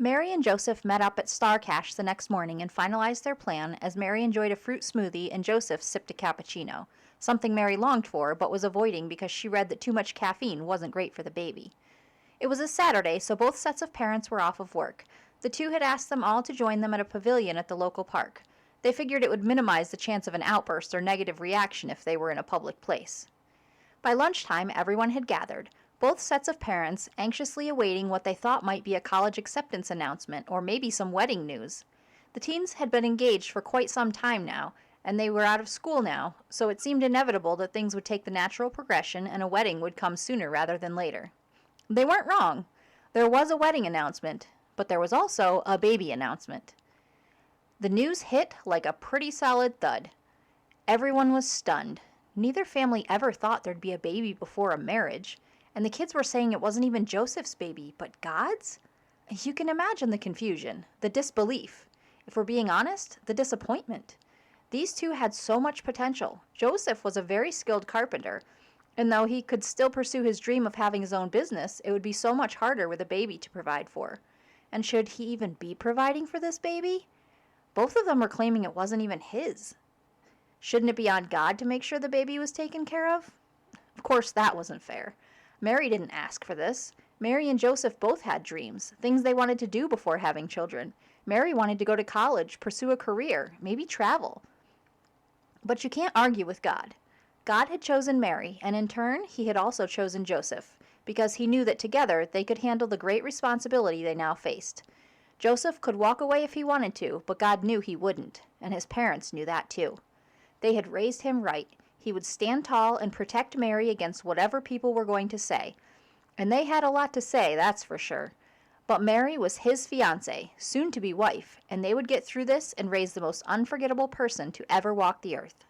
Mary and Joseph met up at Star Cash the next morning and finalized their plan as Mary enjoyed a fruit smoothie and Joseph sipped a cappuccino, something Mary longed for but was avoiding because she read that too much caffeine wasn't great for the baby. It was a Saturday, so both sets of parents were off of work. The two had asked them all to join them at a pavilion at the local park. They figured it would minimize the chance of an outburst or negative reaction if they were in a public place. By lunchtime, everyone had gathered, both sets of parents anxiously awaiting what they thought might be a college acceptance announcement or maybe some wedding news. The teens had been engaged for quite some time now, and they were out of school now, so it seemed inevitable that things would take the natural progression and a wedding would come sooner rather than later. They weren't wrong. There was a wedding announcement, but there was also a baby announcement. The news hit like a pretty solid thud. Everyone was stunned. Neither family ever thought there'd be a baby before a marriage, and the kids were saying it wasn't even Joseph's baby, but God's? You can imagine the confusion, the disbelief. If we're being honest, the disappointment. These two had so much potential. Joseph was a very skilled carpenter, and though he could still pursue his dream of having his own business, it would be so much harder with a baby to provide for. And should he even be providing for this baby? Both of them were claiming it wasn't even his. Shouldn't it be on God to make sure the baby was taken care of? Of course, that wasn't fair. Mary didn't ask for this. Mary and Joseph both had dreams, things they wanted to do before having children. Mary wanted to go to college, pursue a career, maybe travel. But you can't argue with God. God had chosen Mary, and in turn, he had also chosen Joseph, because he knew that together they could handle the great responsibility they now faced. Joseph could walk away if he wanted to, but God knew he wouldn't, and his parents knew that too. They had raised him right. He would stand tall and protect Mary against whatever people were going to say. And they had a lot to say, that's for sure. But Mary was his fiancée, soon to be wife, and they would get through this and raise the most unforgettable person to ever walk the earth.